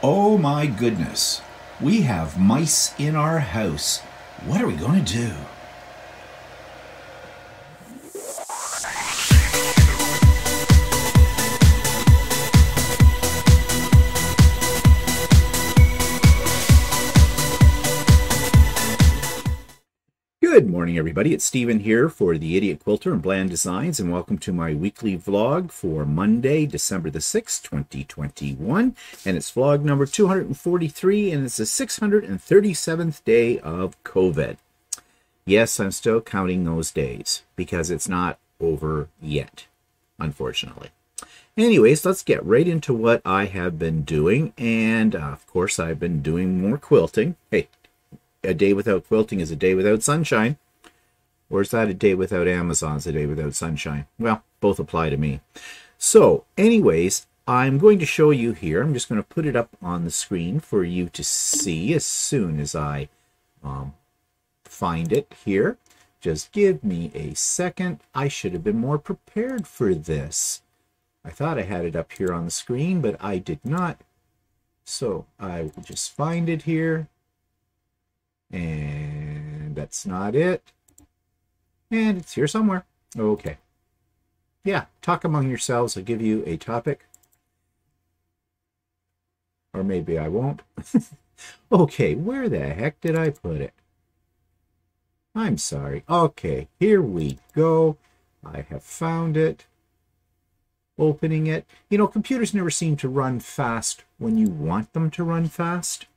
Oh my goodness. We have mice in our house. What are we going to do? Good morning, everybody. It's Stephen here for the Idiot Quilter and Bland Designs, and welcome to my weekly vlog for Monday, December the 6th, 2021. And it's vlog number 243, and it's the 637th day of COVID. Yes, I'm still counting those days because it's not over yet, unfortunately. Anyways, let's get right into what I have been doing. And of course, I've been doing more quilting. Hey, a day without quilting is a day without sunshine. Or is that a day without Amazon's a day without sunshine? Well, both apply to me. So, anyways, I'm going to show you here. I'm just going to put it up on the screen for you to see as soon as I find it here. Just give me a second. I should have been more prepared for this. I thought I had it up here on the screen, but I did not. So, I will just find it here. And that's not it. And it's here somewhere. Okay. Yeah, talk among yourselves. I'll give you a topic. Or maybe I won't. Okay, where the heck did I put it? I'm sorry. Okay, here we go. I have found it. Opening it. You know, computers never seem to run fast when you want them to run fast.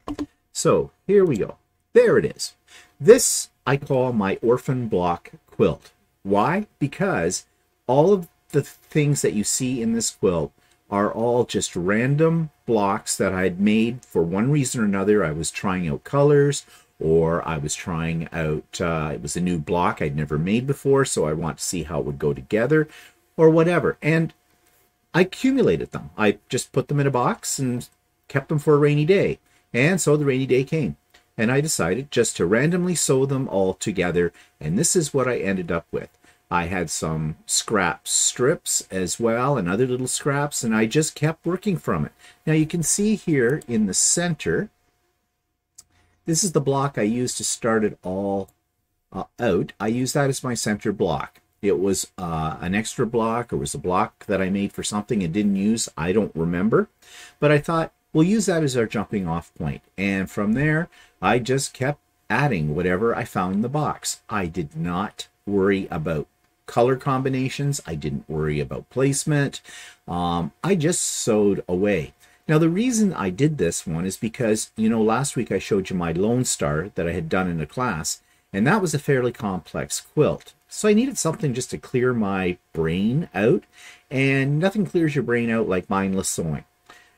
So, here we go. There it is. This I call my orphan block quilt. Why? Because all of the things that you see in this quilt are all just random blocks that I had made for one reason or another. I was trying out colors, or I was trying out, it was a new block I'd never made before, so I want to see how it would go together, or whatever. And I accumulated them. I just put them in a box and kept them for a rainy day. And so the rainy day came. And I decided just to randomly sew them all together, and this is what I ended up with. I had some scrap strips as well, and other little scraps, and I just kept working from it. Now you can see here in the center, this is the block I used to start it all out. I used that as my center block. It was an extra block, or was a block that I made for something and didn't use. I don't remember, but I thought, we'll use that as our jumping off point. And from there, I just kept adding whatever I found in the box. I did not worry about color combinations. I didn't worry about placement. I just sewed away. Now, the reason I did this one is because, you know, last week I showed you my Lone Star that I had done in a class, and that was a fairly complex quilt. So I needed something just to clear my brain out, and nothing clears your brain out like mindless sewing.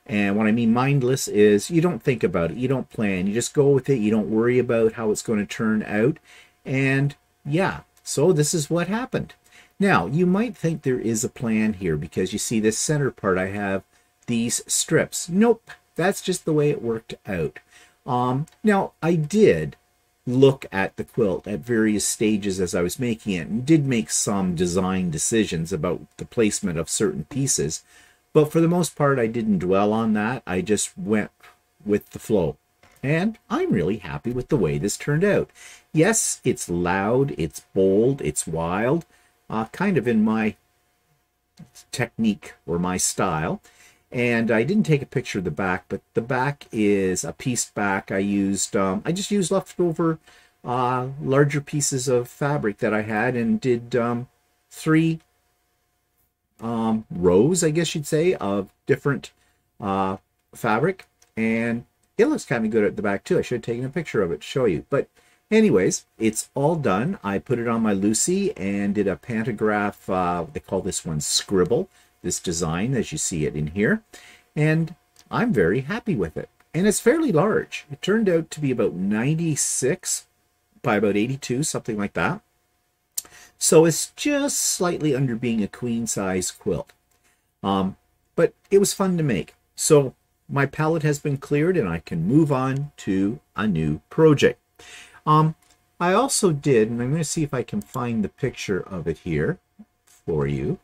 And what I mean mindless is you don't think about it, you don't plan, you just go with it, you don't worry about how it's going to turn out. And yeah, so this is what happened. Now, you might think there is a plan here because you see this center part, I have these strips. Nope, that's just the way it worked out. Now, I did look at the quilt at various stages as I was making it and did make some design decisions about the placement of certain pieces. But for the most part, I didn't dwell on that. I just went with the flow. And I'm really happy with the way this turned out. Yes, it's loud, it's bold, it's wild, kind of in my technique or my style. And I didn't take a picture of the back, but the back is a pieced back. I just used leftover larger pieces of fabric that I had and did three rows, I guess you'd say, of different fabric, and it looks kind of good at the back too. I should have taken a picture of it to show you, but anyways, it's all done. I put it on my Lucy and did a pantograph, they call this one scribble, this design as you see it in here, and I'm very happy with it. And it's fairly large. It turned out to be about 96 by about 82, something like that. So it's just slightly under being a queen size quilt. But it was fun to make. So my palette has been cleared and I can move on to a new project. I also did, and I'm going to see if I can find the picture of it here for you.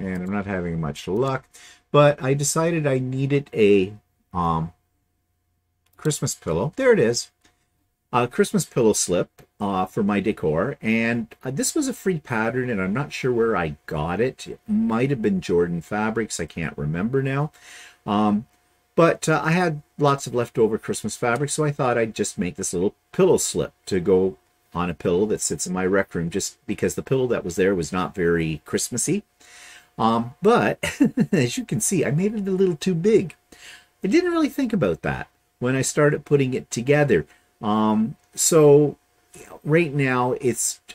and I'm not having much luck. But I decided I needed a Christmas pillow. There it is. A Christmas pillow slip for my decor, and this was a free pattern, and I'm not sure where I got it. It might have been Jordan Fabrics. I can't remember now. But I had lots of leftover Christmas fabric, so I thought I'd just make this little pillow slip to go on a pillow that sits in my rec room, just because the pillow that was there was not very Christmassy. But as you can see, I made it a little too big. I didn't really think about that when I started putting it together. So right now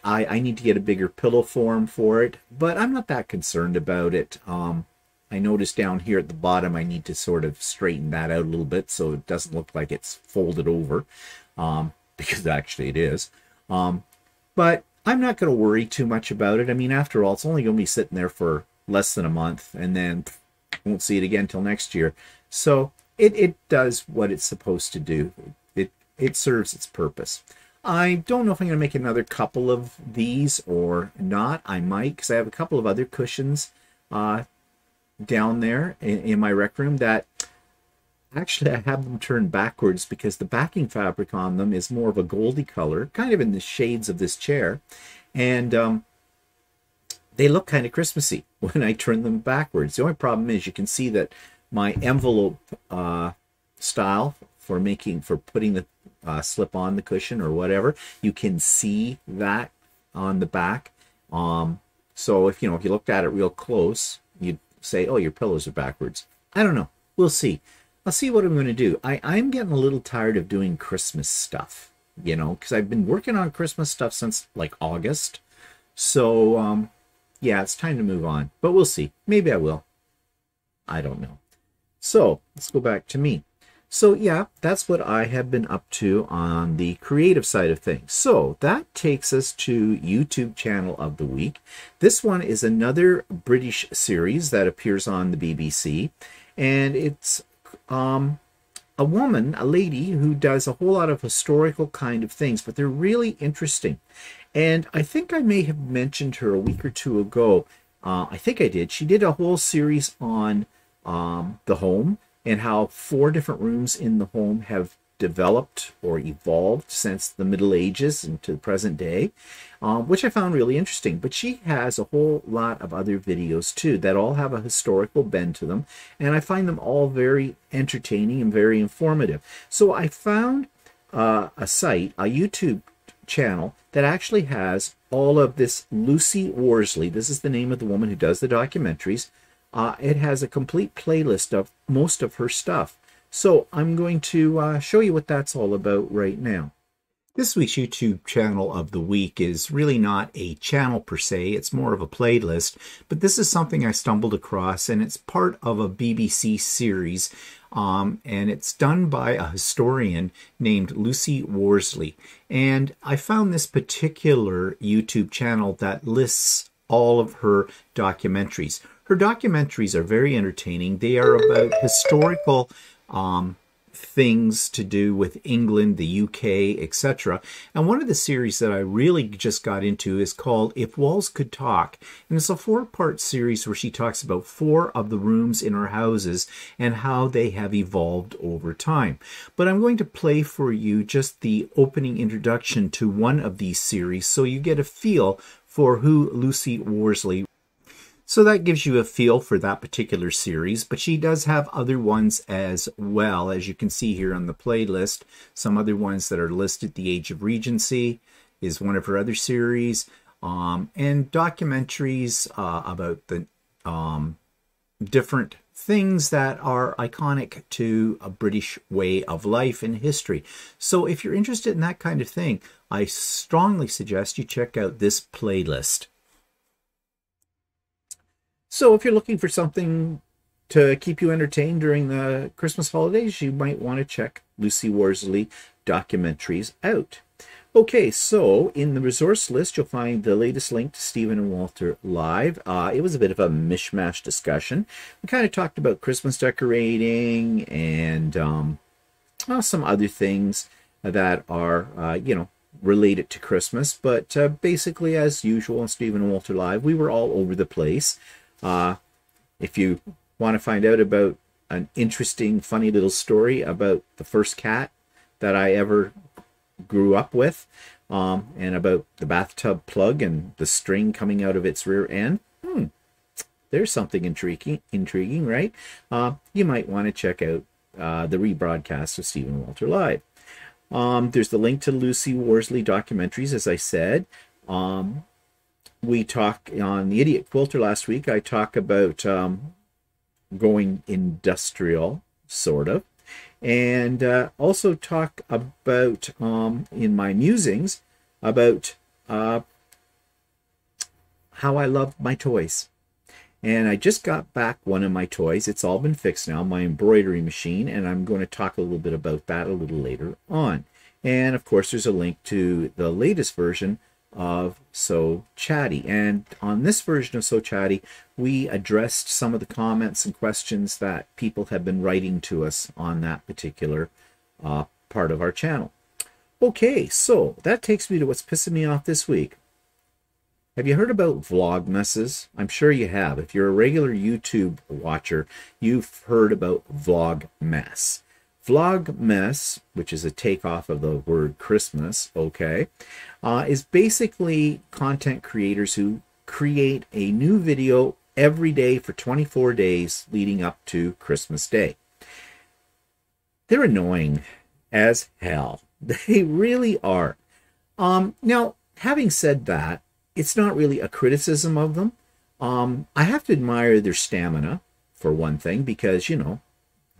I need to get a bigger pillow form for it, but I'm not that concerned about it. I noticed down here at the bottom I need to sort of straighten that out a little bit so it doesn't look like it's folded over, because actually it is. But I'm not going to worry too much about it. I mean, after all, it's only going to be sitting there for less than a month, and then won't see it again until next year. So it does what it's supposed to do. It serves its purpose. I don't know if I'm going to make another couple of these or not. I might, because I have a couple of other cushions down there in my rec room that actually I have them turned backwards because the backing fabric on them is more of a goldy color, kind of in the shades of this chair. And they look kind of Christmassy when I turn them backwards. The only problem is you can see that my envelope style for putting the slip on the cushion or whatever, you can see that on the back. So if you looked at it real close, you'd say, oh, your pillows are backwards. I don't know. We'll see. I'll see what I'm going to do. I'm getting a little tired of doing Christmas stuff, because I've been working on Christmas stuff since like August. So yeah, it's time to move on, but we'll see. Maybe I will. I don't know. So let's go back to me. So yeah, that's what I have been up to on the creative side of things. So that takes us to YouTube channel of the week. This one is another British series that appears on the BBC, and it's a lady who does a whole lot of historical kind of things, but they're really interesting. And I think I may have mentioned her a week or two ago. I think I did. She did a whole series on the home, and how 4 different rooms in the home have developed or evolved since the Middle Ages into the present day, which I found really interesting. But she has a whole lot of other videos too that all have a historical bend to them, and I find them all very entertaining and very informative. So I found a YouTube channel that actually has all of this Lucy Worsley. This is the name of the woman who does the documentaries. It has a complete playlist of most of her stuff. So I'm going to show you what that's all about right now. This week's YouTube channel of the week is really not a channel per se. It's more of a playlist. But this is something I stumbled across, and it's part of a BBC series. And it's done by a historian named Lucy Worsley. And I found this particular YouTube channel that lists all of her documentaries. Her documentaries are very entertaining. They are about historical things to do with England, the UK, etc. And one of the series that I really just got into is called If Walls Could Talk. And it's a 4-part series where she talks about 4 of the rooms in our houses and how they have evolved over time. But I'm going to play for you just the opening introduction to one of these series so you get a feel for who Lucy Worsley is. So that gives you a feel for that particular series, but she does have other ones as well, as you can see here on the playlist. Some other ones that are listed. The Age of Regency is one of her other series, and documentaries about the different things that are iconic to a British way of life and history. So if you're interested in that kind of thing, I strongly suggest you check out this playlist. So if you're looking for something to keep you entertained during the Christmas holidays, you might want to check Lucy Worsley documentaries out. Okay, so in the resource list, you'll find the latest link to Stephen and Walter Live. It was a bit of a mishmash discussion. We kind of talked about Christmas decorating and some other things that are, related to Christmas. But basically, as usual on Stephen and Walter Live, we were all over the place. If you want to find out about an interesting, funny little story about the first cat that I ever grew up with, and about the bathtub plug and the string coming out of its rear end, there's something intriguing, right? You might want to check out the rebroadcast of Stephen Walter Live. There's the link to Lucy Worsley documentaries, as I said. We talk on the Idiot Quilter last week. I talk about going industrial, sort of, and also talk about in my musings about how I love my toys. And I just got back one of my toys. It's all been fixed now, my embroidery machine, and I'm going to talk a little bit about that a little later on. And of course, there's a link to the latest version of So Chatty. And on this version of So Chatty, we addressed some of the comments and questions that people have been writing to us on that particular part of our channel. Okay, so that takes me to what's pissing me off this week. Have you heard about Vlogmases? I'm sure you have. If you're a regular YouTube watcher, you've heard about Vlogmas. Vlogmas, which is a takeoff of the word Christmas, okay, is basically content creators who create a new video every day for 24 days leading up to Christmas Day. They're annoying as hell. They really are. Now, having said that, it's not really a criticism of them. I have to admire their stamina, for one thing, because, you know,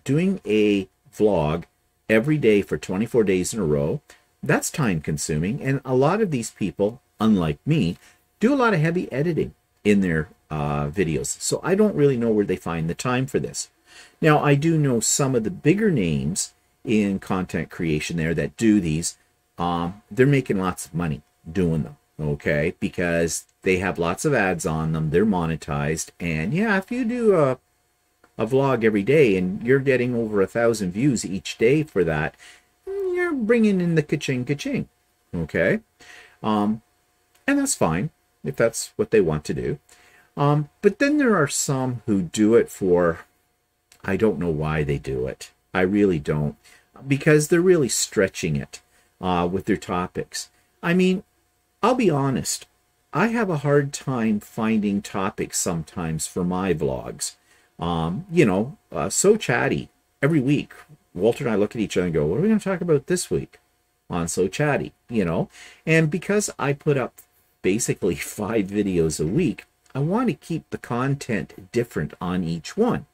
doing a vlog every day for 24 days in a row, that's time consuming. And a lot of these people, unlike me, do a lot of heavy editing in their videos. So I don't really know where they find the time for this. Now, I do know some of the bigger names in content creation there that do these. They're making lots of money doing them. Okay, because they have lots of ads on them, they're monetized, and yeah, if you do a vlog every day and you're getting over 1,000 views each day for that, you're bringing in the ka-ching, okay? And that's fine if that's what they want to do. But then there are some who do it for, I don't know why they do it. I really don't, because they're really stretching it with their topics. I mean, I'll be honest, I have a hard time finding topics sometimes for my vlogs. So Chatty, every week, Walter and I look at each other and go, what are we going to talk about this week on So Chatty, And because I put up basically 5 videos a week, I want to keep the content different on each one.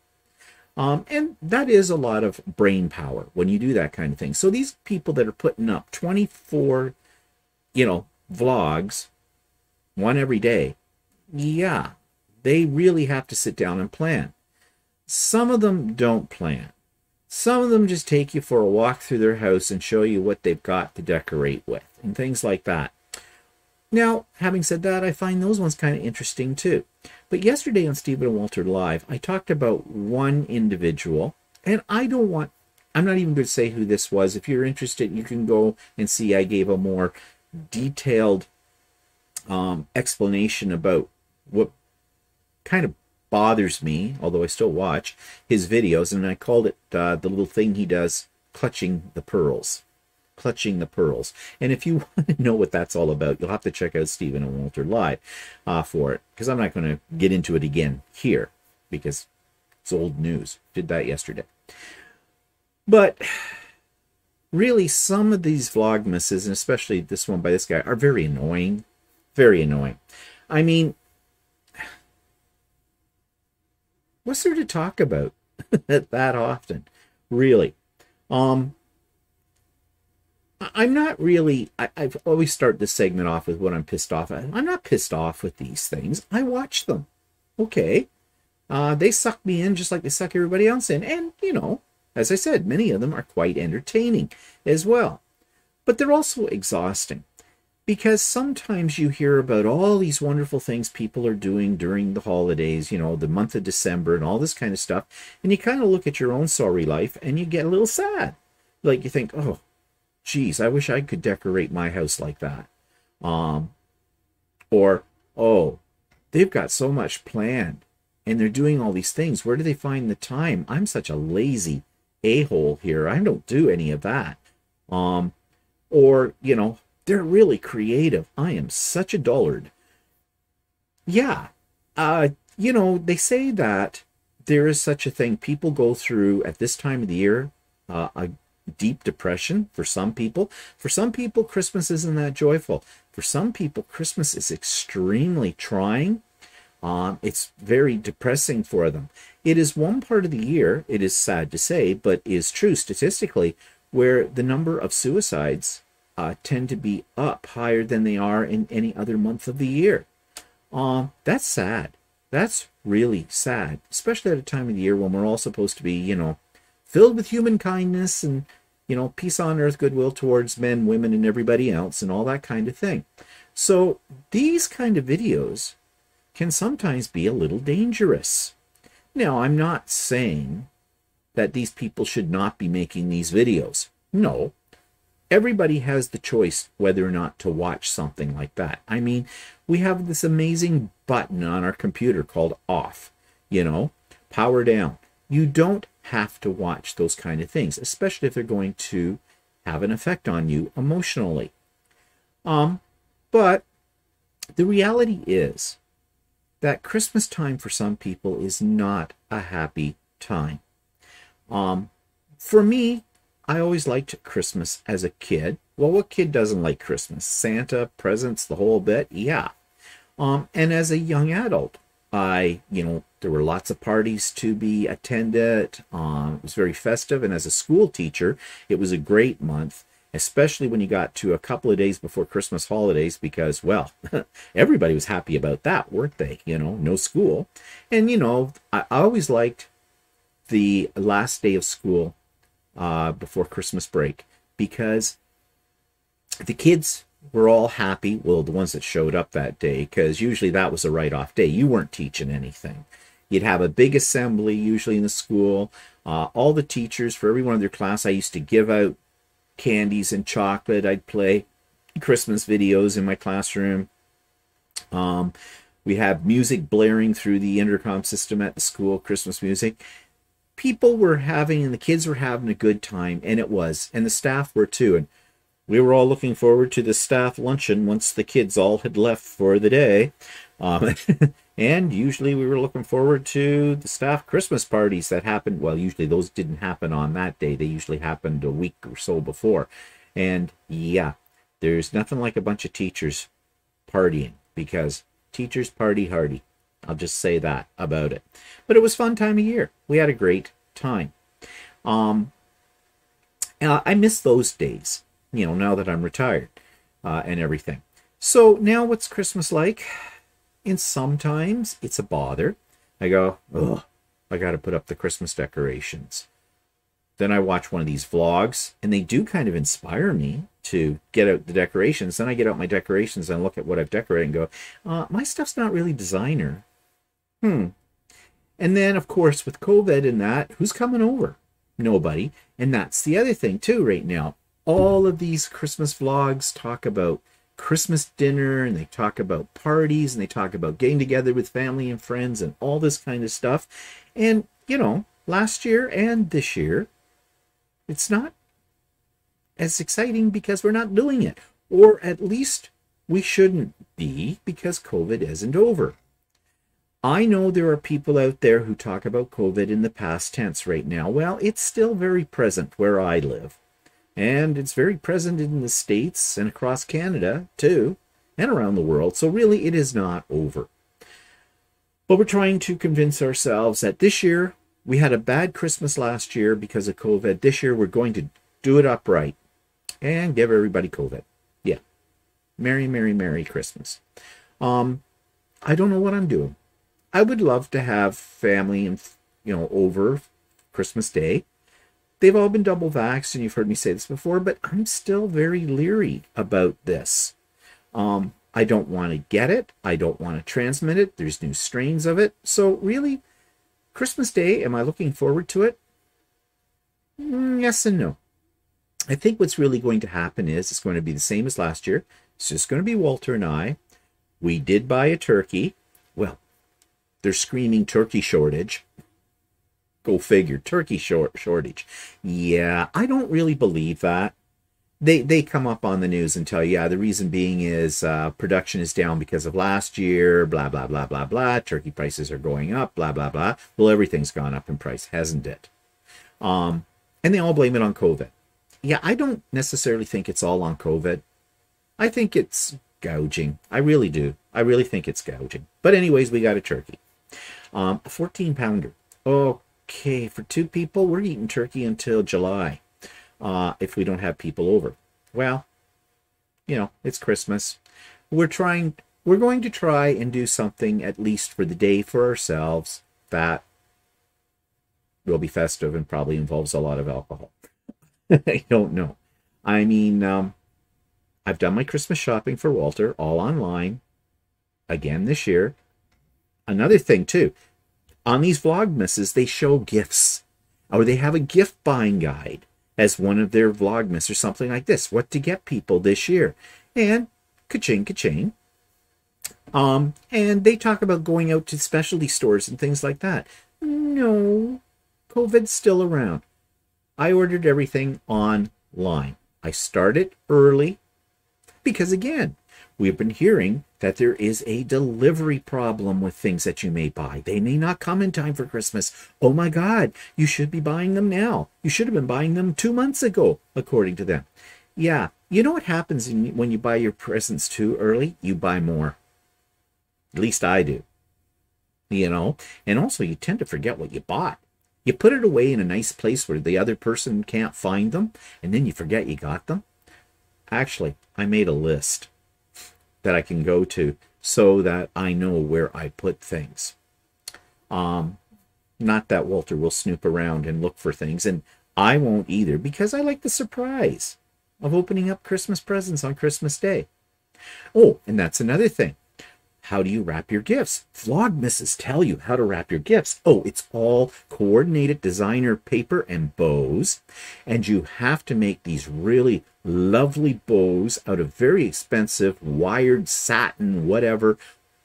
And that is a lot of brain power when you do that kind of thing. So these people that are putting up 24, vlogs, one every day, yeah, they really have to sit down and plan. Some of them don't plan. Some of them just take you for a walk through their house and show you what they've got to decorate with and things like that. Now, having said that, I find those ones kind of interesting too. But yesterday on Stephen Walter Live, I talked about one individual, and I'm not even going to say who this was. If you're interested, you can go and see I gave a more detailed explanation about what kind of bothers me, although I still watch his videos, and I called it the little thing he does, clutching the pearls. And if you want to know what that's all about, you'll have to check out Stephen and Walter Live for it, because I'm not going to get into it again here because it's old news. Did that yesterday. But really, some of these Vlogmases, and especially this one by this guy, are very annoying. Very annoying. I mean, what's there to talk about that often? Really. I'm not really, I've always started this segment off with what I'm pissed off at. I'm not pissed off with these things. I watch them. Okay. They suck me in just like they suck everybody else in. And, as I said, many of them are quite entertaining as well. But they're also exhausting. Because sometimes you hear about all these wonderful things people are doing during the holidays, the month of December and all this kind of stuff. And you kind of look at your own sorry life and you get a little sad. Like you think, oh, geez, I wish I could decorate my house like that. Or, oh, they've got so much planned. and they're doing all these things. Where do they find the time? I'm such a lazy a-hole here. I don't do any of that. Or, you know, they're really creative. I am such a dullard. Yeah. You know, they say that there is such a thing. People go through at this time of the year a deep depression for some people. For some people, Christmas isn't that joyful. For some people, Christmas is extremely trying. It's very depressing for them. It is one part of the year, it is sad to say, but is true statistically, where the number of suicides tend to be up higher than they are in any other month of the year. That's sad. That's really sad, especially at a time of the year when we're all supposed to be, you know, filled with human kindness and, you know, peace on earth, goodwill towards men, women, and everybody else, and all that kind of thing. So these kind of videos can sometimes be a little dangerous. Now, I'm not saying that these people should not be making these videos. No. Everybody has the choice whether or not to watch something like that. I mean, we have this amazing button on our computer called off, you know, power down. You don't have to watch those kind of things, especially if they're going to have an effect on you emotionally. But the reality is that Christmas time for some people is not a happy time. For me, I always liked Christmas as a kid. Well, what kid doesn't like Christmas? Santa, presents, the whole bit? Yeah. And as a young adult, you know, there were lots of parties to be attended. It was very festive. And as a school teacher, it was a great month, especially when you got to a couple of days before Christmas holidays, because, well, everybody was happy about that, weren't they? You know, no school. And, you know, I always liked the last day of school before Christmas break, because the kids were all happy. Well, the ones that showed up that day, because usually that was a write-off day. You weren't teaching anything. You'd have a big assembly, usually in the school. All the teachers, for every one of their class, I used to give out candies and chocolate. I'd play Christmas videos in my classroom. We had music blaring through the intercom system at the school, Christmas music. People were having, and the kids were having a good time, and it was, and the staff were too. And we were all looking forward to the staff luncheon once the kids all had left for the day. And usually we were looking forward to the staff Christmas parties that happened. Well, usually those didn't happen on that day. They usually happened a week or so before. And yeah, there's nothing like a bunch of teachers partying, because teachers party hardy. I'll just say that about it. But it was a fun time of year. We had a great time. I miss those days, you know, now that I'm retired and everything. So now what's Christmas like? And sometimes it's a bother. I go, oh, I got to put up the Christmas decorations. Then I watch one of these vlogs, and they do kind of inspire me to get out the decorations. Then I get out my decorations and look at what I've decorated and go, my stuff's not really designer. And then, of course, with COVID and that, who's coming over? Nobody. And that's the other thing, too, right now. All of these Christmas vlogs talk about Christmas dinner, and they talk about parties, and they talk about getting together with family and friends and all this kind of stuff. And, you know, last year and this year, it's not as exciting because we're not doing it. Or at least we shouldn't be, because COVID isn't over. I know there are people out there who talk about COVID in the past tense right now. Well, it's still very present where I live. And it's very present in the States and across Canada, too, and around the world. So really, it is not over. But we're trying to convince ourselves that this year, we had a bad Christmas last year because of COVID. This year, we're going to do it upright and give everybody COVID. Yeah. Merry, Merry, Merry Christmas. I don't know what I'm doing. I would love to have family and, you know, over Christmas Day. They've all been double vaxxed, and you've heard me say this before, but I'm still very leery about this. I don't want to get it. I don't want to transmit it. There's new strains of it. So really, Christmas Day, am I looking forward to it? Yes and no. I think what's really going to happen is it's going to be the same as last year. It's just going to be Walter and I. We did buy a turkey. Well, they're screaming turkey shortage. Go figure, turkey shortage. Yeah, I don't really believe that. They come up on the news and tell you, yeah, the reason being is production is down because of last year, blah, blah, blah, blah, blah. Turkey prices are going up, blah, blah, blah. Well, everything's gone up in price, hasn't it? And they all blame it on COVID. Yeah, I don't necessarily think it's all on COVID. I think it's gouging. I really do. I really think it's gouging. But anyways, we got a turkey. A 14-pounder. Okay, for 2 people, we're eating turkey until July. If we don't have people over. Well, you know, it's Christmas. We're going to try and do something at least for the day for ourselves that will be festive and probably involves a lot of alcohol. I don't know. I mean, I've done my Christmas shopping for Walter all online again this year. Another thing too, on these Vlogmases, they show gifts, or they have a gift buying guide as one of their Vlogmas or something like this. What to get people this year. And ka-ching, ka-ching. And they talk about going out to specialty stores and things like that. No, COVID's still around. I ordered everything online. I started early because, again, we've been hearing that there is a delivery problem with things that you may buy. They may not come in time for Christmas. Oh my God, you should be buying them now. You should have been buying them 2 months ago, according to them. Yeah, you know what happens when you buy your presents too early? You buy more. At least I do. You know, and also you tend to forget what you bought. You put it away in a nice place where the other person can't find them, and then you forget you got them. Actually, I made a list that I can go to so that I know where I put things. Not that Walter will snoop around and look for things, and I won't either, because I like the surprise of opening up Christmas presents on Christmas Day. Oh, and that's another thing. How do you wrap your gifts? Vlogmases tell you how to wrap your gifts. Oh, it's all coordinated designer paper and bows. And you have to make these really lovely bows out of very expensive wired satin, whatever,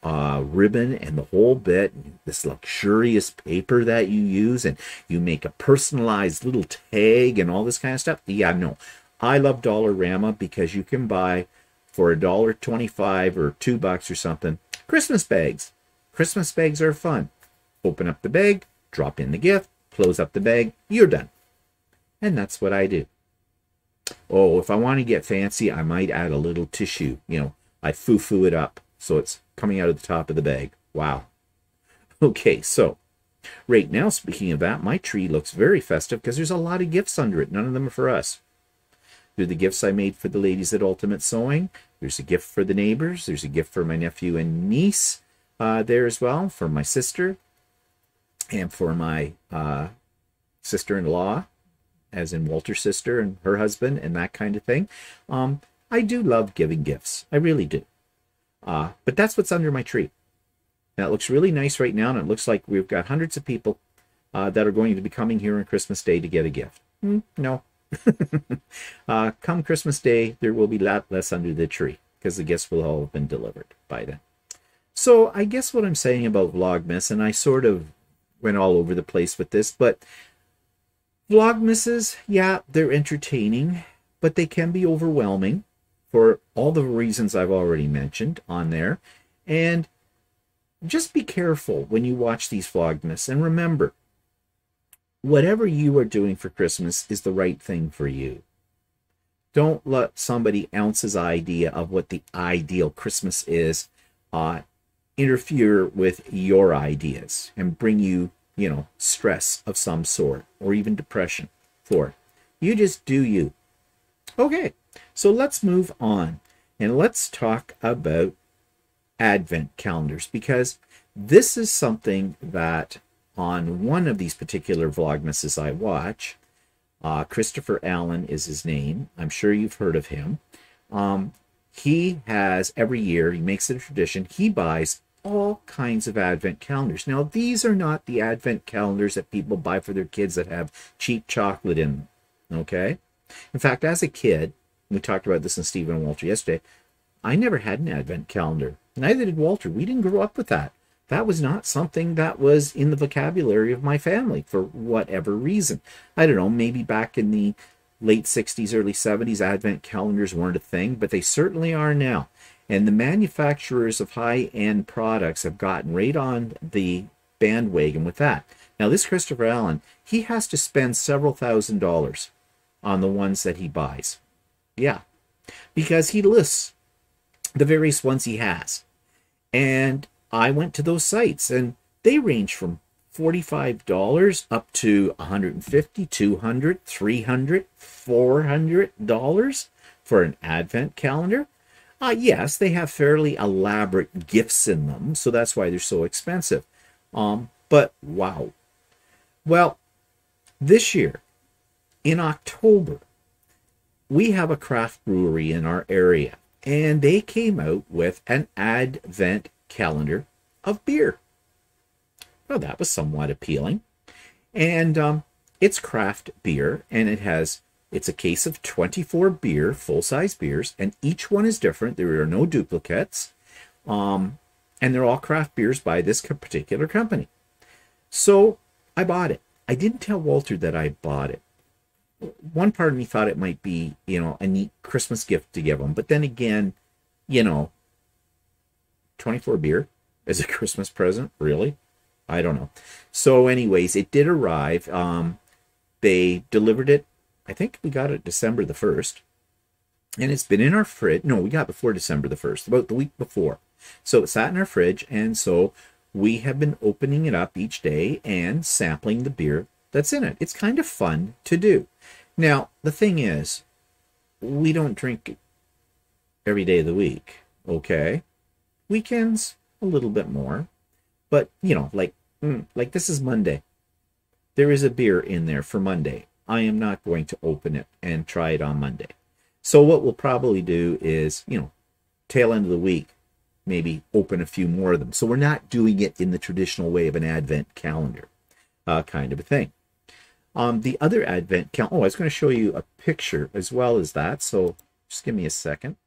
ribbon and the whole bit. This luxurious paper that you use. And you make a personalized little tag and all this kind of stuff. Yeah, no. I love Dollarama because you can buy for $1.25 or $2 or something, Christmas bags. Christmas bags are fun. Open up the bag, drop in the gift, close up the bag, you're done. And that's what I do. Oh, if I want to get fancy, I might add a little tissue. You know, I foo-foo it up so it's coming out of the top of the bag. Wow. Okay, so right now, speaking of that, my tree looks very festive because there's a lot of gifts under it. None of them are for us. They're the gifts I made for the ladies at Ultimate Sewing. There's a gift for the neighbors. There's a gift for my nephew and niece there as well, for my sister, and for my sister-in-law, as in Walter's sister and her husband and that kind of thing. I do love giving gifts. I really do. But that's what's under my tree. Now, it looks really nice right now, and it looks like we've got hundreds of people that are going to be coming here on Christmas Day to get a gift. No. Come Christmas Day, there will be a lot less under the tree because the gifts will all have been delivered by then. So I guess what I'm saying about Vlogmas, and I sort of went all over the place with this, but Vlogmases, yeah, they're entertaining, but they can be overwhelming for all the reasons I've already mentioned on there. And just be careful when you watch these Vlogmas, and remember, whatever you are doing for Christmas is the right thing for you. Don't let somebody else's idea of what the ideal Christmas is interfere with your ideas and bring you, you know, stress of some sort or even depression for it. You just do you. Okay, so let's move on and let's talk about Advent calendars, because this is something that on one of these particular Vlogmases I watch, Christopher Allen is his name. I'm sure you've heard of him. He has, every year, he makes it a tradition, he buys all kinds of Advent calendars. Now, these are not the Advent calendars that people buy for their kids that have cheap chocolate in them, okay? In fact, as a kid, we talked about this in Stephen and Walter yesterday, I never had an Advent calendar. Neither did Walter. We didn't grow up with that. That was not something that was in the vocabulary of my family for whatever reason. I don't know, maybe back in the late 60s, early 70s, advent calendars weren't a thing, but they certainly are now. And the manufacturers of high-end products have gotten right on the bandwagon with that. Now, this Christopher Allen, he has to spend several $1,000s on the ones that he buys. Yeah, because he lists the various ones he has. And I went to those sites, and they range from $45 up to $150, $200, $300, $400 for an advent calendar. Yes, they have fairly elaborate gifts in them, so that's why they're so expensive. But wow. Well, this year, in October, we have a craft brewery in our area, and they came out with an advent calendar of beer. Well, that was somewhat appealing. And it's craft beer, and it's a case of 24 beer, full-size beers, and each one is different. There are no duplicates. And they're all craft beers by this particular company. So I bought it. I didn't tell Walter that I bought it. One part of me thought it might be, a neat Christmas gift to give him. But then again, 24 beer as a Christmas present? Really? I don't know. So anyways, it did arrive. They delivered it. I think we got it December the 1st. And it's been in our fridge. No, we got it before December the 1st, about the week before. So it sat in our fridge, and so we have been opening it up each day and sampling the beer that's in it. It's kind of fun to do. Now, the thing is, we don't drink every day of the week, Weekends, a little bit more. But, like this is Monday. There is a beer in there for Monday. I am not going to open it and try it on Monday. So what we'll probably do is, tail end of the week, maybe open a few more of them. So we're not doing it in the traditional way of an advent calendar kind of a thing. The other advent calendar, I was going to show you a picture as well as that. So just give me a second.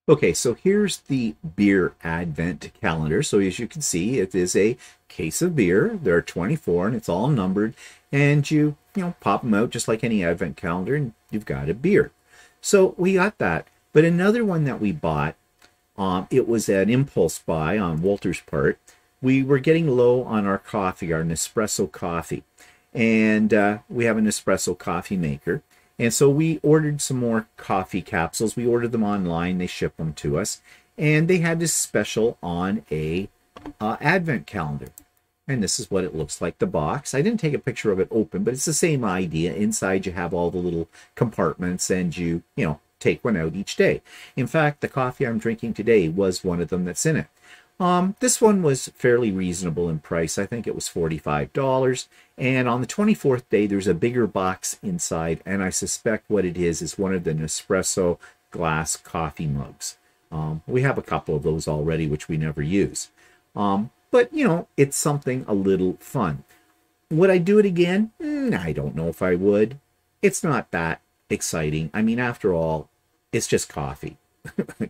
Okay, so here's the beer advent calendar. So as you can see, it is a case of beer. There are 24 and it's all numbered. And you pop them out just like any advent calendar and you've got a beer. So we got that. But another one that we bought, it was an impulse buy on Walter's part. We were getting low on our coffee, our Nespresso coffee. And we have a Nespresso coffee maker. And so we ordered some more coffee capsules. We ordered them online. They shipped them to us. And they had this special on a advent calendar. And this is what it looks like, the box. I didn't take a picture of it open, but it's the same idea. Inside you have all the little compartments and you take one out each day. In fact, the coffee I'm drinking today was one of them that's in it. This one was fairly reasonable in price. I think it was $45. And on the 24th day, there's a bigger box inside. And I suspect what it is one of the Nespresso glass coffee mugs. We have a couple of those already, which we never use. But, it's something a little fun. Would I do it again? I don't know if I would. It's not that exciting. I mean, after all, it's just coffee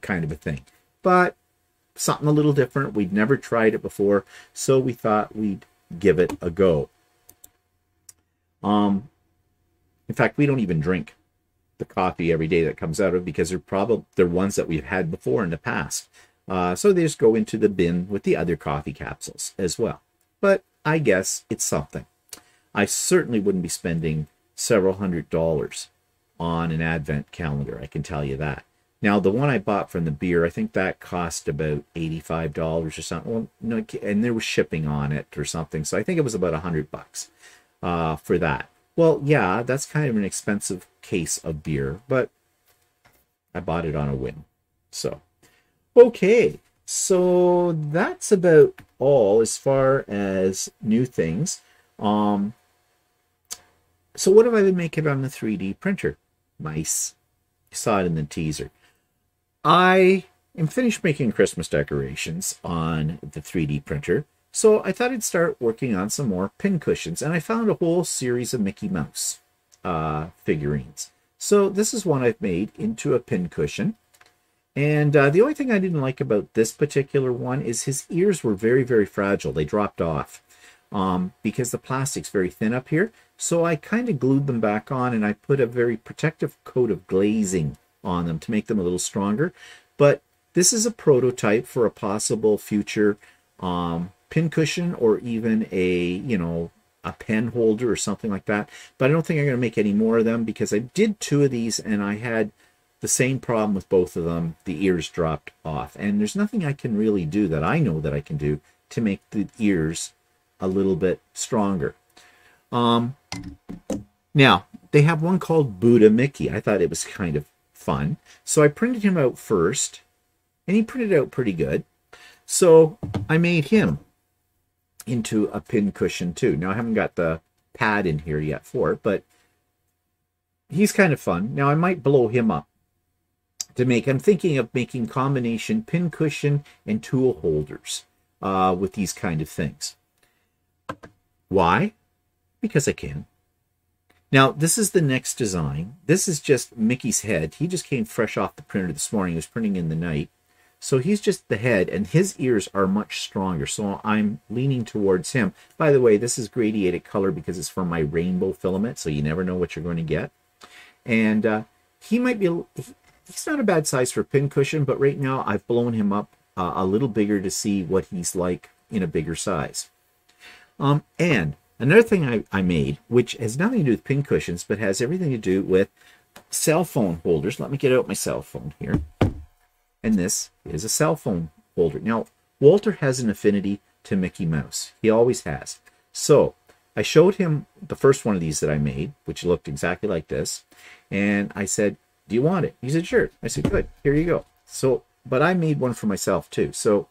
kind of a thing. But something a little different. We'd never tried it before, so we thought we'd give it a go. In fact, we don't even drink the coffee every day that comes out of it because they're ones that we've had before in the past. So they just go into the bin with the other coffee capsules as well. But I guess it's something. I certainly wouldn't be spending several $100s on an advent calendar, I can tell you that. Now, the one I bought from the beer, I think that cost about $85 or something. Well, no, and there was shipping on it or something. So I think it was about $100 for that. Well, yeah, that's kind of an expensive case of beer, but I bought it on a whim. So, okay. So that's about all as far as new things. So what have I been making on the 3D printer? Nice. You saw it in the teaser. I am finished making Christmas decorations on the 3D printer, so I thought I'd start working on some more pin cushions, and I found a whole series of Mickey Mouse figurines. So this is one I've made into a pin cushion, And the only thing I didn't like about this particular one is his ears were very, very fragile. They dropped off because the plastic's very thin up here. So I kind of glued them back on, and I put a very protective coat of glazing on them to make them a little stronger. But this is a prototype for a possible future pincushion, or even a pen holder or something like that. But I don't think I'm going to make any more of them, because I did 2 of these and I had the same problem with both of them. The ears dropped off, and there's nothing I can really do that I know that I can do to make the ears a little bit stronger. Now they have one called Buddha Mickey. I thought it was kind of fun, so I printed him out first, and he printed out pretty good. So I made him into a pin cushion too. Now I haven't got the pad in here yet for it, but he's kind of fun. Now I might blow him up to make, I'm thinking of making combination pin cushion and tool holders with these kind of things. Why? Because I can. Now this is the next design. This is just Mickey's head. He just came fresh off the printer this morning. He was printing in the night. So he's just the head, and his ears are much stronger. So I'm leaning towards him. By the way, this is gradiated color because it's from my rainbow filament, so you never know what you're going to get. And he might be, he's not a bad size for a pincushion, but right now I've blown him up a little bigger to see what he's like in a bigger size. And another thing I made, which has nothing to do with pincushions, but has everything to do with cell phone holders. Let me get out my cell phone here. And this is a cell phone holder. Now, Walter has an affinity to Mickey Mouse. He always has. So I showed him the first one of these that I made, which looked exactly like this. And I said, do you want it? He said, sure. I said, good, here you go. So, but I made one for myself too. So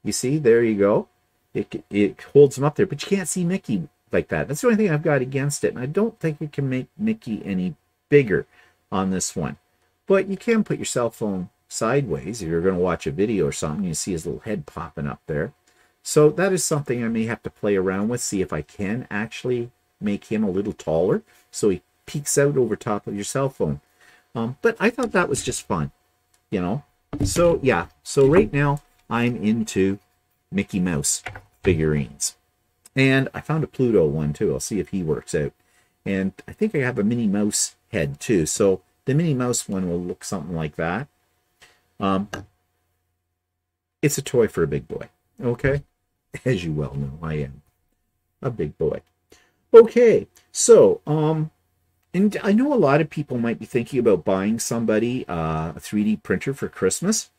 you see, there you go. It holds them up there, but you can't see Mickey like that. That's the only thing I've got against it. And I don't think it can make Mickey any bigger on this one. But you can put your cell phone sideways if you're going to watch a video or something. You see his little head popping up there. So that is something I may have to play around with, see if I can actually make him a little taller so he peeks out over top of your cell phone. But I thought that was just fun, you know. So yeah, so right now I'm into Mickey Mouse figurines. And I found a Pluto one too. I'll see if he works out. And I think I have a Minnie Mouse head too. So the Minnie Mouse one will look something like that. It's a toy for a big boy, okay? As you well know, I am a big boy. Okay, so, and I know a lot of people might be thinking about buying somebody a 3D printer for Christmas.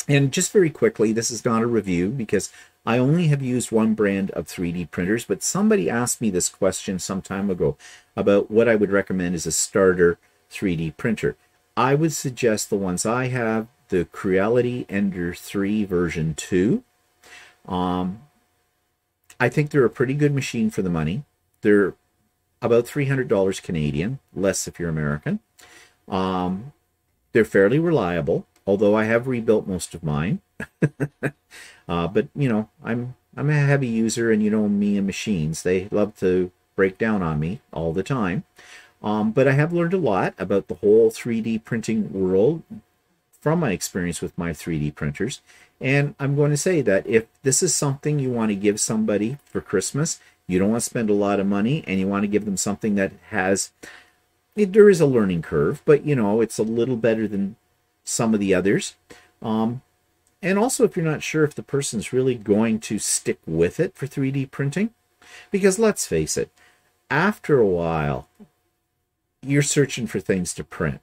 And just very quickly, this is not a review because I only have used one brand of 3D printers, but somebody asked me this question some time ago about what I would recommend as a starter 3D printer. I would suggest the ones I have, the Creality Ender 3 version 2. I think they're a pretty good machine for the money. They're about $300 Canadian, less if you're American. They're fairly reliable, although I have rebuilt most of mine. But you know, I'm a heavy user, and you know me and machines, they love to break down on me all the time. But I have learned a lot about the whole 3D printing world from my experience with my 3D printers. And I'm going to say that if this is something you want to give somebody for Christmas, you don't want to spend a lot of money, and you want to give them something that has, there is a learning curve, but you know, it's a little better than some of the others. And also, if you're not sure if the person's really going to stick with it for 3D printing, because let's face it, after a while, you're searching for things to print,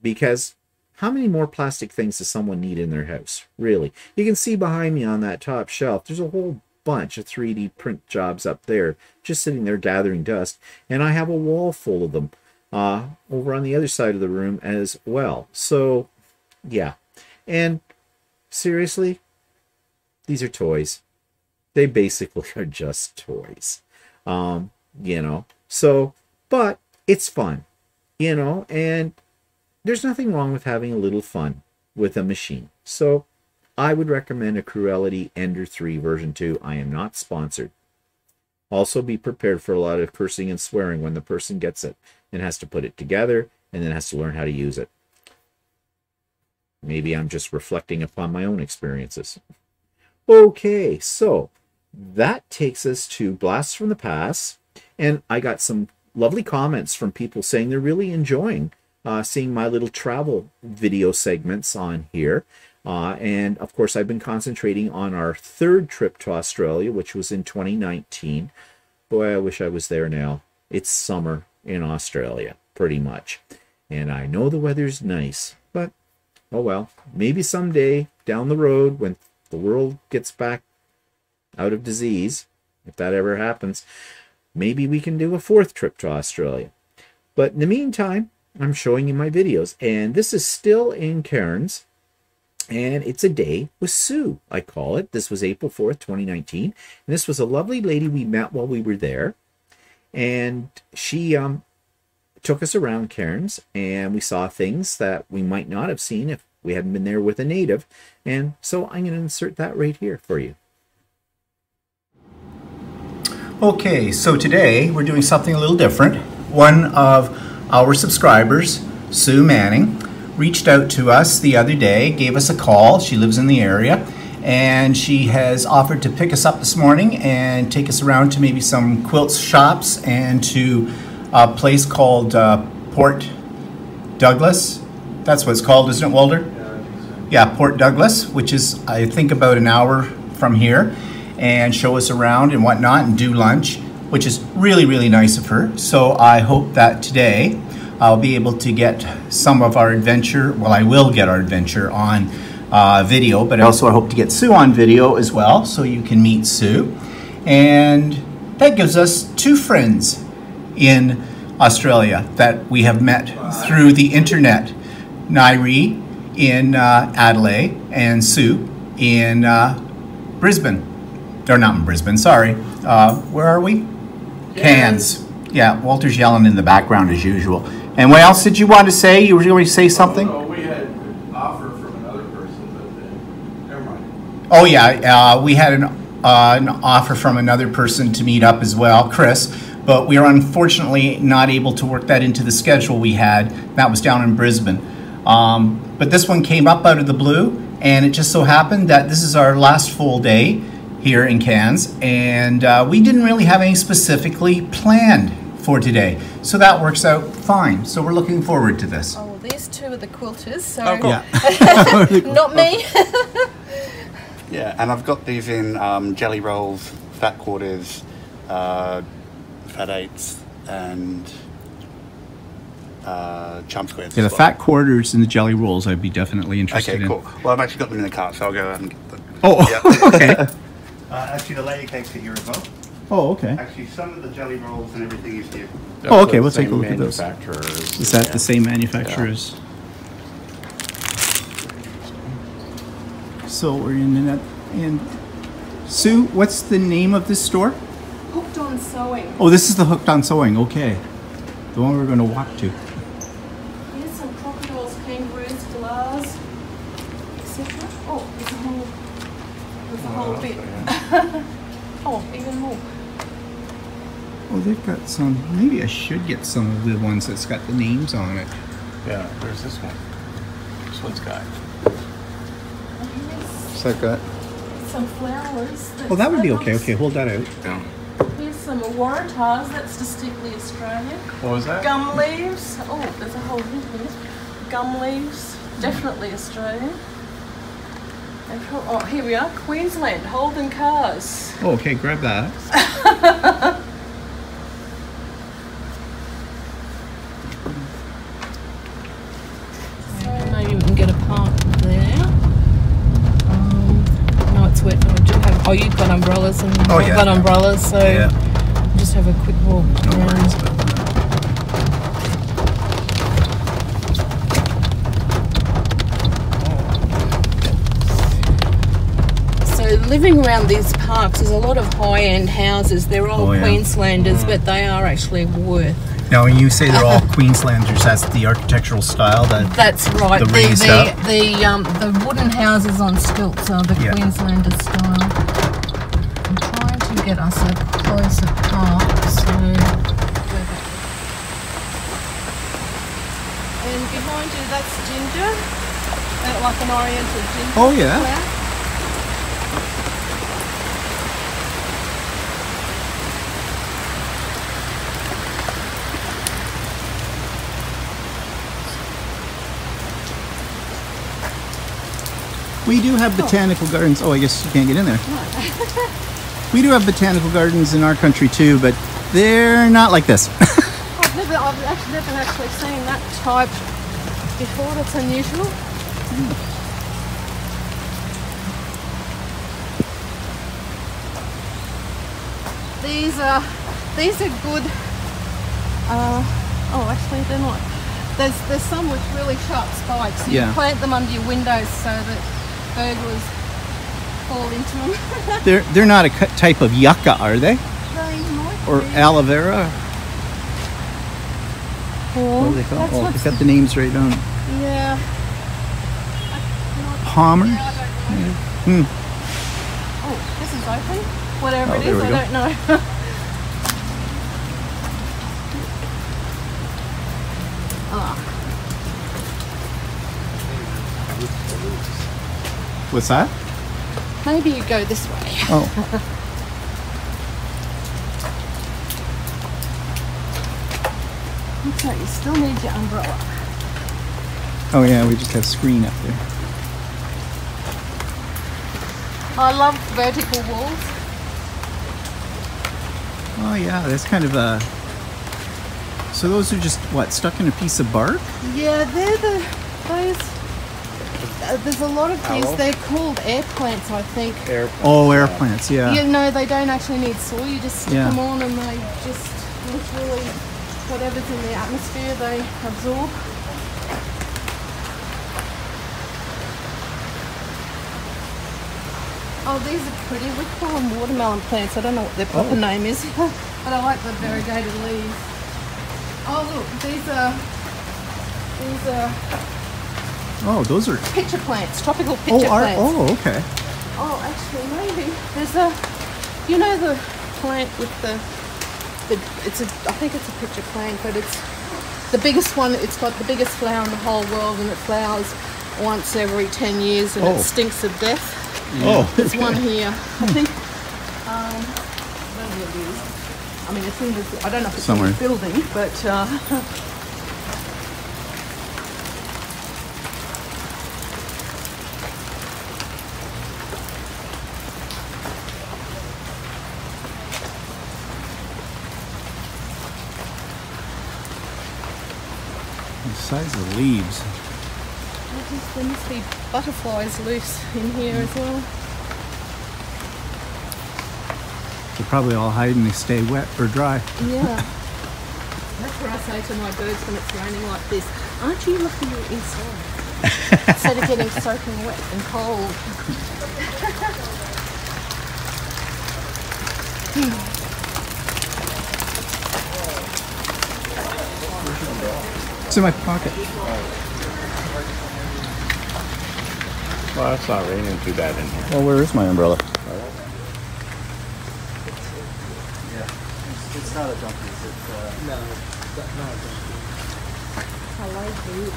because how many more plastic things does someone need in their house? Really? You can see behind me on that top shelf, there's a whole bunch of 3D print jobs up there, just sitting there gathering dust. And I have a wall full of them over on the other side of the room as well. So, yeah. And seriously, these are toys. They basically are just toys. You know, so, but it's fun, you know, and there's nothing wrong with having a little fun with a machine. So I would recommend a Creality Ender 3 version 2. I am not sponsored. Also be prepared for a lot of cursing and swearing when the person gets it and has to put it together and then has to learn how to use it. maybe I'm just reflecting upon my own experiences. Okay, so that takes us to Blasts from the Past. And I got some lovely comments from people saying they're really enjoying seeing my little travel video segments on here. And of course, I've been concentrating on our third trip to Australia, which was in 2019. Boy, I wish I was there now. It's summer in Australia, pretty much. And I know the weather's nice, but oh well, maybe someday down the road when the world gets back out of disease, if that ever happens, maybe we can do a fourth trip to Australia. But in the meantime, I'm showing you my videos, and this is still in Cairns, and it's a day with Sue, I call it. This was April 4th, 2019, and this was a lovely lady we met while we were there, and she took us around Cairns, and we saw things that we might not have seen if we hadn't been there with a native, and so I'm going to insert that right here for you. Okay, so today we're doing something a little different. One of our subscribers, Sue Manning, reached out to us the other day, gave us a call. She lives in the area, and she has offered to pick us up this morning and take us around to maybe some quilt shops and to a place called Port Douglas. That's what it's called, isn't it, Walter? Yeah, Port Douglas, which is, I think, about an hour from here, and show us around and whatnot and do lunch, which is really, really nice of her. So I hope that today I'll be able to get some of our adventure, well, I will get our adventure on video, but also I hope to get Sue on video as well, so you can meet Sue. And that gives us two friends in Australia that we have met through the internet. Nairi in Adelaide and Sue in Brisbane. Or not in Brisbane, sorry. Where are we? Cairns. Yeah, Walter's yelling in the background as usual. And what else did you want to say? You were going to say something? Oh, we had an offer from another person, but then, never mind. Oh yeah, we had an offer from another person to meet up as well, Chris, but we are unfortunately not able to work that into the schedule we had. That was down in Brisbane. But this one came up out of the blue, and it just so happened that this is our last full day here in Cairns, and we didn't really have any specifically planned for today, so that works out fine. So we're looking forward to this. Oh, these two are the quilters, so Oh, cool. Yeah. not me. Yeah, and I've got these in jelly rolls, fat quarters, fat eights, and chum squares. Yeah, the as well. fat quarters and the jelly rolls I'd be definitely interested in. Okay, cool. Well, I've actually got them in the car, so I'll go out and get them. Oh, Yeah. okay. Actually, the layer cakes are here as well. Oh, okay. Actually, some of the jelly rolls and everything is here. Oh, okay, we'll take a look at those. Manufacturers. Is that the same manufacturers? So we're in that. And Sue, what's the name of this store? Hooked on sewing. Oh, this is the Hooked on Sewing. Okay, the one we're going to walk to. Here's some crocodiles, kangaroos, flowers, etc. Oh, there's a whole bit. Oh, even more. Oh, they've got some. Maybe I should get some of the ones that's got the names on it. Yeah, there's this one. This one's got. Is that got? Some flowers. Oh, that would be okay. Okay, hold that out. Yeah. Here's some waratahs, that's distinctly Australian. What was that? Gum leaves. Oh, there's a whole heap here. Gum leaves, definitely Australian. And oh, here we are, Queensland, Holden cars. Oh, okay, grab that. So maybe we can get a park there. No, it's wet. I do have. Oh, you've got umbrellas and Oh, I've yeah. got umbrellas, so Yeah. just have a quick walk. No around. worries about that. So living around these parks, there's a lot of high-end houses. They're all Oh, yeah. Queenslanders, but they are actually worth. Now, when you say they're all Queenslanders, that's the architectural style that. That's right. The raised up. The wooden houses on stilts are the Yeah. Queenslander style. I'm trying to get us a closer park, so. And behind you, that's Ginger. That like an oriental ginger. Oh, yeah. flower. We do have botanical gardens. Oh, I guess you can't get in there. We do have botanical gardens in our country too, but they're not like this. I've actually never seen that type before. That's unusual. These are good. Oh, actually, they're not. There's some with really sharp spikes. You Yeah. plant them under your windows so that burglars fall into them. They're not a type of yucca, are they? They might Or be. aloe vera? Oh, They call? that's Oh, what's they've got the names right on. Yeah. Palmer? Yeah, I don't know. Hmm. Oh, this is open. Whatever Oh, it there is, we I go. don't know. What's that? Maybe you go this way. Oh. Looks like you still need your umbrella. Oh yeah, we just have screen up there. I love vertical walls. Oh yeah, that's kind of a... So those are just, what, stuck in a piece of bark? Yeah, they're those. There's a lot of things. Aloe? They're called air plants, I think. Air. Oh, air plants, yeah. You know, they don't actually need soil. You just stick Yeah. them on, and they just literally whatever's in the atmosphere they absorb. Oh, these are pretty. We call them watermelon plants. I don't know what their proper name is, but I like the variegated leaves. Oh, look, these are Oh, those are... pitcher plants, tropical pitcher plants. Oh, okay. Oh, actually, maybe there's a. You know the plant with the it's a. I think it's a pitcher plant, but it's the biggest one. It's got the biggest flower in the whole world, and it flowers once every 10 years, and Oh. it stinks of death. Oh, There's one here. I think. I don't know what it is. I mean, it's in the. I don't know if it's Somewhere. in the building, but. the size of the leaves. There must be butterflies loose in here as well. They're probably all hiding to stay wet or dry. Yeah. That's what I say to my birds when it's raining like this. Aren't you lucky you're inside? Instead of getting soaking wet and cold. It's in my pocket. Well, it's not raining too bad in here. Well, where is my umbrella? It's not a junkie. It's no, not a junkie. I like these.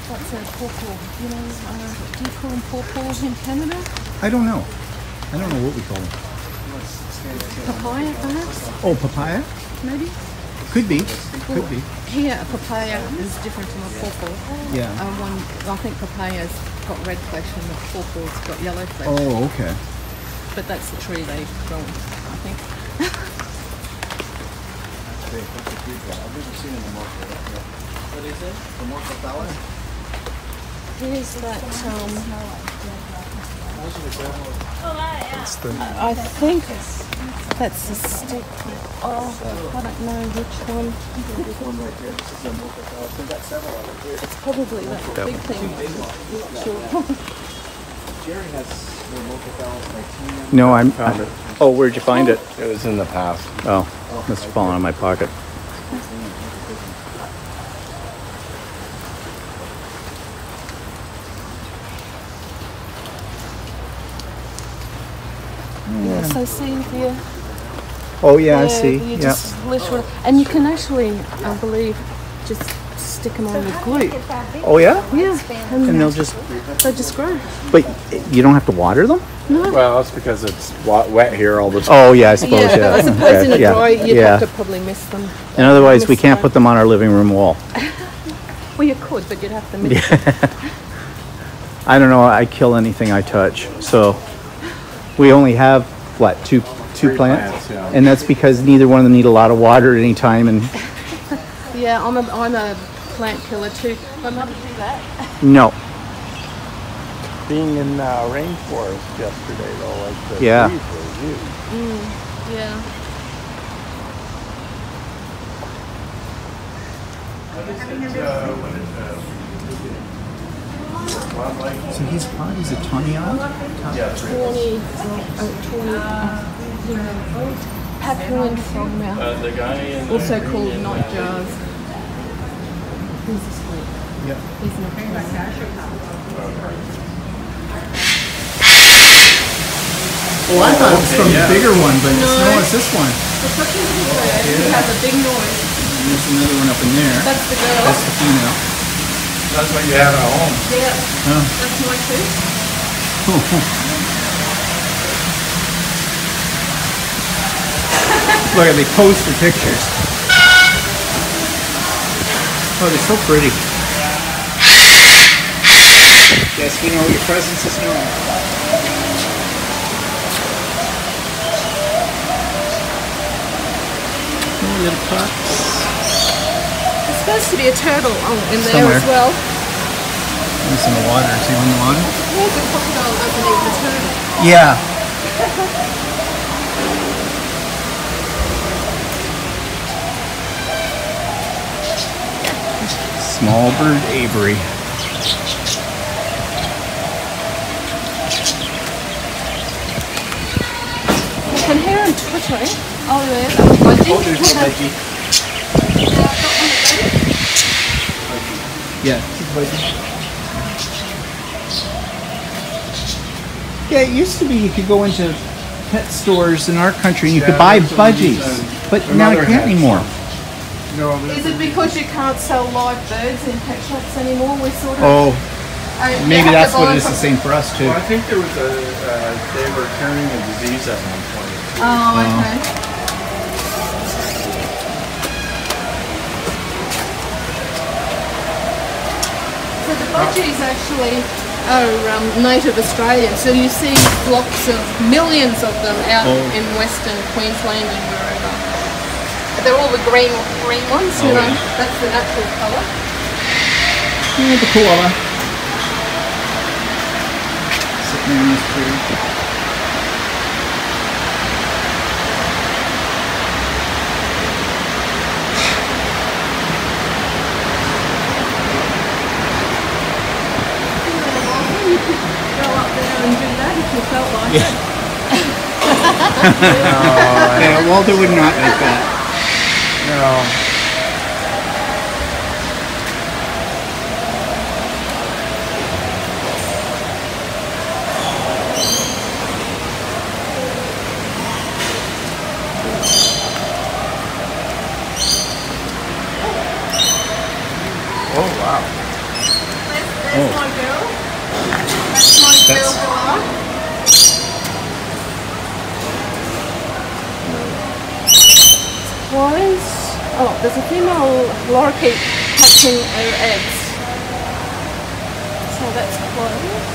That's a pawpaw. You know, do you call them pawpaws in Canada? I don't know. I don't know what we call them. Papaya, perhaps? Oh, papaya? Maybe? Could be. Could be. Here, a papaya is different from a pawpaw. Yeah. I think papaya's got red flesh and the pawpaw's got yellow flesh. Oh, okay. But that's the tree they grow on, I think. I've never seen an amorpho. What is it? Amorpho flowers? Here's that, It's the... I think that's the stick. Oh, I don't know which one. It's probably that big thing. Not sure. Jerry has the amorpho flowers. No, I'm... Oh, where'd you find it? It was in the past. Oh, must have fallen in my pocket. Yeah, so see here, Oh yeah, I see. You Yeah. just literally, and you can actually, I believe, just stick them on with glue. Oh yeah. Yeah, And they'll just. they just grow. But you don't have to water them. Well, that's because it's wet here all the time. Oh yeah, I suppose. Yeah, Yeah. I suppose in a Yeah. dry, you'd Yeah. have to probably miss them. And otherwise, we miss can't them. put them on our living room wall. Well, you could, but you'd have to miss them. I don't know. I kill anything I touch. So we only have what two Three plants, plants, yeah. and that's because neither one of them need a lot of water at any time. And Yeah, I'm a plant killer too. My mother do that. no, Being in rainforest yesterday, though, like the Yeah. trees were huge. Yeah. so his pot is a tawny island. 20, Papuan frogmouth, The guy in also called nightjars. He's asleep. Yep. He's not Oh, I thought it was from the bigger one, but no, it's this one. It's such a little bird. He has a big noise. There's another one up in there. That's the girl. That's the female. That's what you have at home. Yeah. Oh. That's my too. Look at they pose for pictures. Oh, they're so pretty. Yes, we know your presence is known. Oh, little pups. There's supposed to be a turtle in there Somewhere. as well. He's in the water. Is he in the water? Where's the crocodile doesn't eat the turtle? Yeah. Small bird Avery. I can hear him twittering. Oh, there's a budgie. Oh, there's a budgie. Yeah, it's a budgie. Yeah, it used to be you could go into pet stores in our country and you could buy budgies, but now you can't anymore. No, Is it because you can't sell live birds in pet shops anymore? We sort of. Oh, you maybe have that's to what buy it is the from- same for us too. well, I think there was they were carrying a disease at one point. Oh, okay. So the budgies actually are native Australian. So you see flocks of millions of them out in Western Queensland and wherever. They're all the green ones, you know. That's the natural colour. Yeah, the koala. Sitting there in this tree. You could go up there and do that if you felt like it. Yeah, Walter would not like that. No. Oh wow. There's my girl. That's my girl Galar. Swans. Oh, there's a female lorikeet hatching her eggs. So that's closed.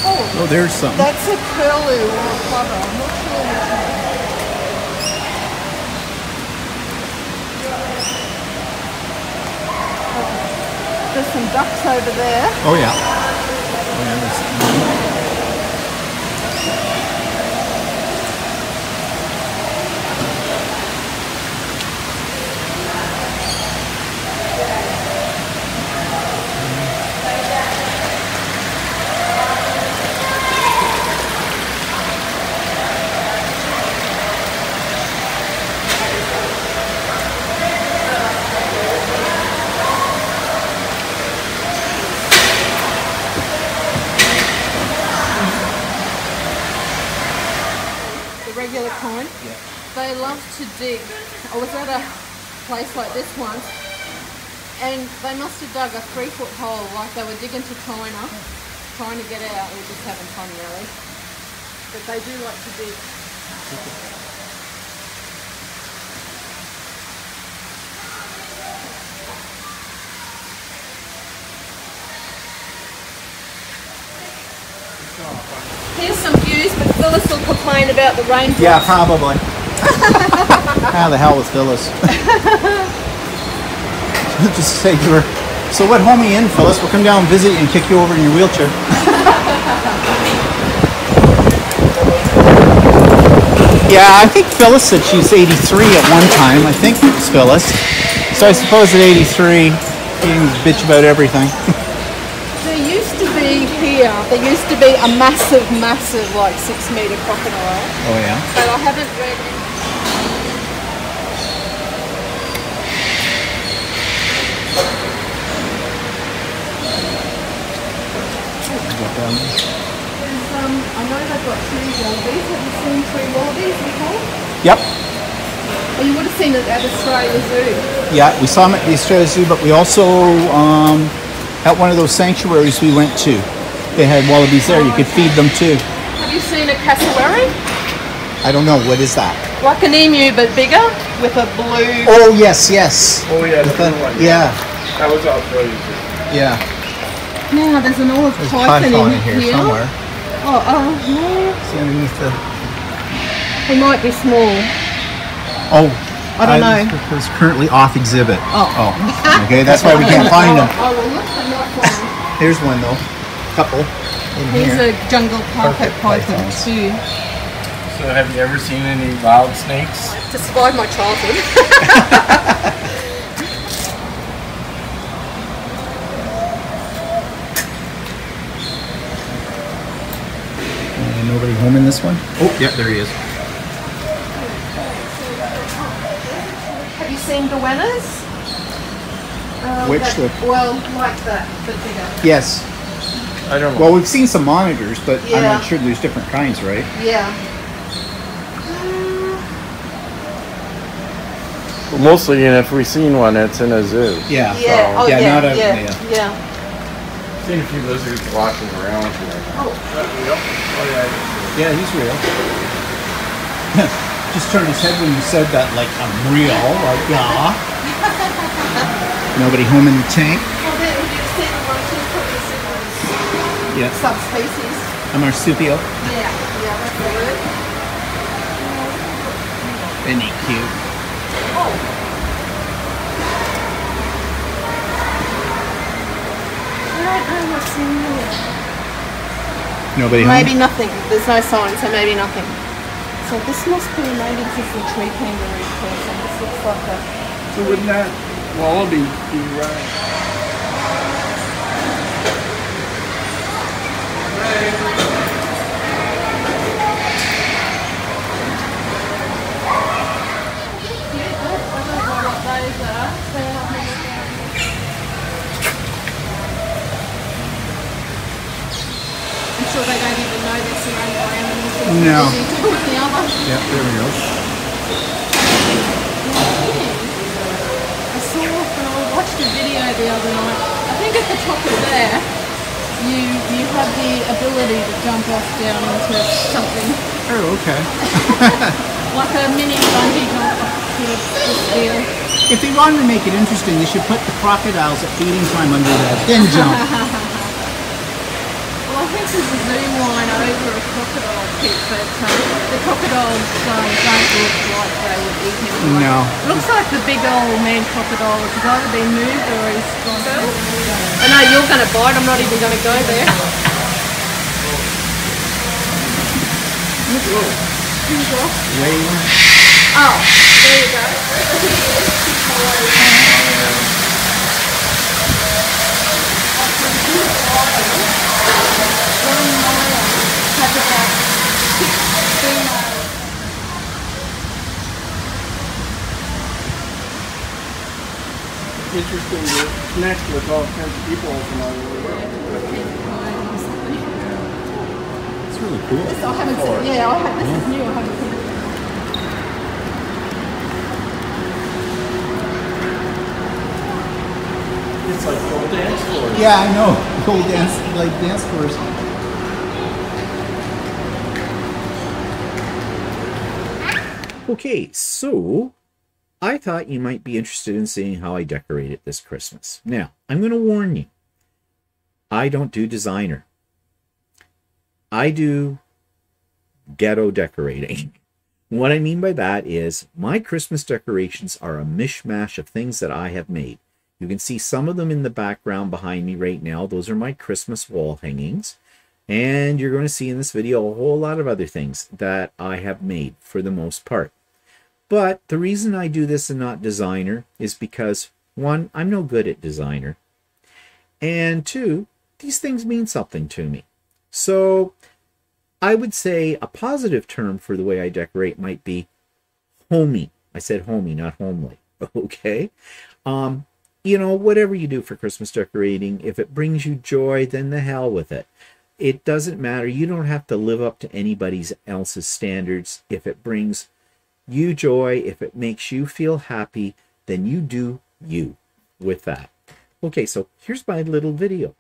Oh, Oh, there's something. that's a curlew or a plover. I'm not sure which one. There's some ducks over there. Oh yeah. Oh, yeah, there's regular kind. Yeah. They love to dig. I was at a place like this once, and they must have dug a 3-foot hole, like they were digging to China, trying to get out. We're just having fun, really. But they do like to dig. Here's some views, but Phyllis will complain about the raindrops. Yeah, probably. How the hell was Phyllis? Just say to her, so what, home you in, Phyllis? We'll come down and visit you and kick you over in your wheelchair. Yeah, I think Phyllis said she was 83 at one time. I think it was Phyllis. So I suppose at 83, you can bitch about everything. There used to be here, there used to be a massive, like 6-metre crocodile. Oh yeah? But I haven't read it. I know they've got 3 wallabies. Have you seen 3 wallabies before? Yep. Well, you would have seen it at Australia Zoo. Yeah, we saw them at the Australia Zoo, but we also, at one of those sanctuaries we went to, they had wallabies there. You could feed them too. Have you seen a cassowary? I don't know, what is that? Like an emu, but bigger, with a blue... Oh, yes, yes. Oh yeah, the blue one. Yeah, That was Australia Zoo. yeah. Now there's an olive There's python python in in here somewhere. Oh, no. See underneath the... He might be small. Oh. I don't know. It's currently off exhibit. Oh. Okay, that's why we can't find them. Oh, well, look, I'm not one. Here's one though. Couple in Here's here. a jungle carpet Perfect python pythons. too. So have you ever seen any wild snakes? To survive my childhood. Nobody home in this one? Oh, yeah, there he is. Have you seen goannas? Which that, one? Well, like that, but bigger. Yes. I don't know. Well, we've seen some monitors, but I'm Yeah. not sure there's different kinds, right? Yeah. Mostly, and if we've seen one, it's in a zoo. Yeah. Yeah. Oh, yeah, yeah. not a- yeah. yeah. Yeah. Seen a few lizards walking around here. Oh. Yeah, he's real. Just turned his head when you said that, like, I'm real, like, yeah. Nobody home in the tank? Well, then would you see the monkeys probably similar Yeah. subspecies? A marsupial. Yeah. Yeah, that's the word. Isn't he cute? Oh. I don't know what's in here. Nobody home? Maybe nothing. There's no sign, so maybe nothing. So this must be maybe this is a tree kangaroo person. This looks like a... So wouldn't that wallaby be right? I'm sure they don't even know they're surrounded by animals. No. The other. Yep, there we go. I saw when I watched a video the other night. I think at the top of there, you have the ability to jump off down into something Oh, okay. like a mini bungee jump sort of deal. If they wanted to make it interesting, they should put the crocodiles at feeding time under that, then jump. Well, I think there's a zoom line over a crocodile pit, but the crocodiles don't look like they would eat him. No. Looks like the big old man crocodile has either been moved or he's gone. I know you're going to bite, I'm not even going to go there. Oh, there you go. Interesting to connect with all kinds of people from all over the world. It's really cool. I haven't seen, yeah, this is new, I haven't seen it. It's like old dance floors. Yeah, I know. Old dance floors. Okay, so I thought you might be interested in seeing how I decorate it this Christmas. Now, I'm going to warn you. I don't do designer. I do ghetto decorating. What I mean by that is my Christmas decorations are a mishmash of things that I have made. You can see some of them in the background behind me right now. Those are my Christmas wall hangings. And you're going to see in this video a whole lot of other things that I have made for the most part. But the reason I do this and not designer is because, one, I'm no good at designer. And two, these things mean something to me. So I would say a positive term for the way I decorate might be homey. I said homey, not homely. Okay? You know, whatever you do for Christmas decorating, if it brings you joy, then the hell with it. It doesn't matter. You don't have to live up to anybody else's standards. If it brings you joy, if it makes you feel happy, then you do you with that. Okay, so here's my little video.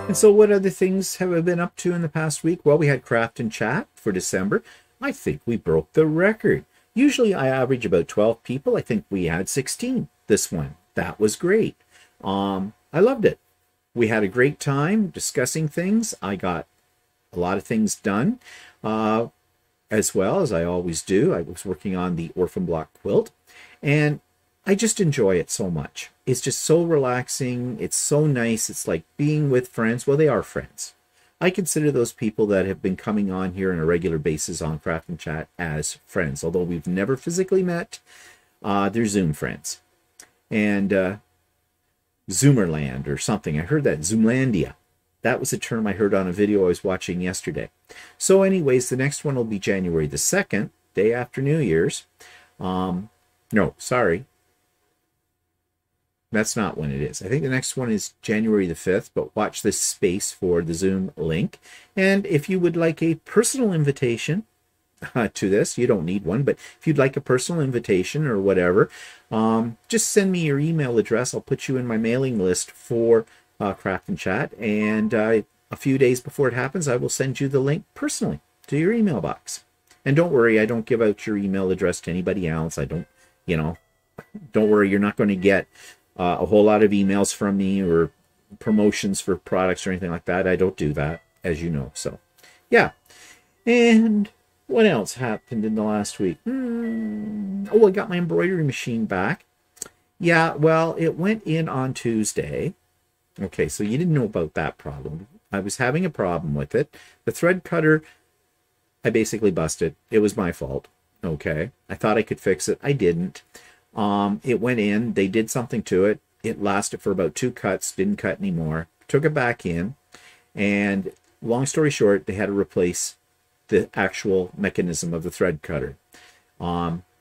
And so what other things have I been up to in the past week? Well, we had Craft and Chat for December. I think we broke the record. Usually I average about 12 people. I think we had 16 this one. That was great. I loved it. We had a great time discussing things. I got a lot of things done, as well as I always do. I was working on the orphan block quilt, and I just enjoy it so much. It's just so relaxing. It's so nice. It's like being with friends. Well, they are friends. I consider those people that have been coming on here on a regular basis on Craft and Chat as friends. Although we've never physically met, they're Zoom friends. And Zoomerland or something. I heard that, Zoomlandia. That was a term I heard on a video I was watching yesterday. So anyways, the next one will be January the 2nd, day after New Year's. No, sorry. That's not when it is. I think the next one is January the 5th, but watch this space for the Zoom link. And if you would like a personal invitation to this, you don't need one, but if you'd like a personal invitation or whatever, just send me your email address. I'll put you in my mailing list for Craft and Chat. And a few days before it happens, I will send you the link personally to your email box. And don't worry, I don't give out your email address to anybody else. I don't, you know, don't worry, you're not going to get a whole lot of emails from me or promotions for products or anything like that. I don't do that, as you know. So, yeah. And what else happened in the last week? Oh, I got my embroidery machine back. Yeah, well, it went in on Tuesday. Okay, so you didn't know about that problem. I was having a problem with it. The thread cutter, I basically busted. It was my fault. Okay. I thought I could fix it. I didn't. It went in. They did something to it. It lasted for about 2 cuts. Didn't cut anymore. Took it back in. And long story short, they had to replace the actual mechanism of the thread cutter.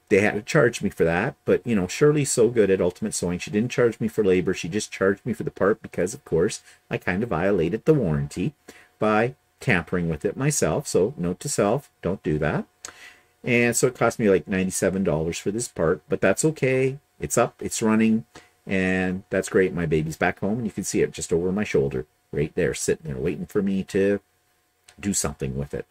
They had to charge me for that, but you know, Shirley's so good at Ultimate Sewing, she didn't charge me for labor, she just charged me for the part because, of course, I kind of violated the warranty by tampering with it myself. So note to self, don't do that. And so it cost me like $97 for this part, but that's okay. It's up, it's running, and that's great. My baby's back home, and you can see it just over my shoulder, right there, sitting there, waiting for me to do something with it.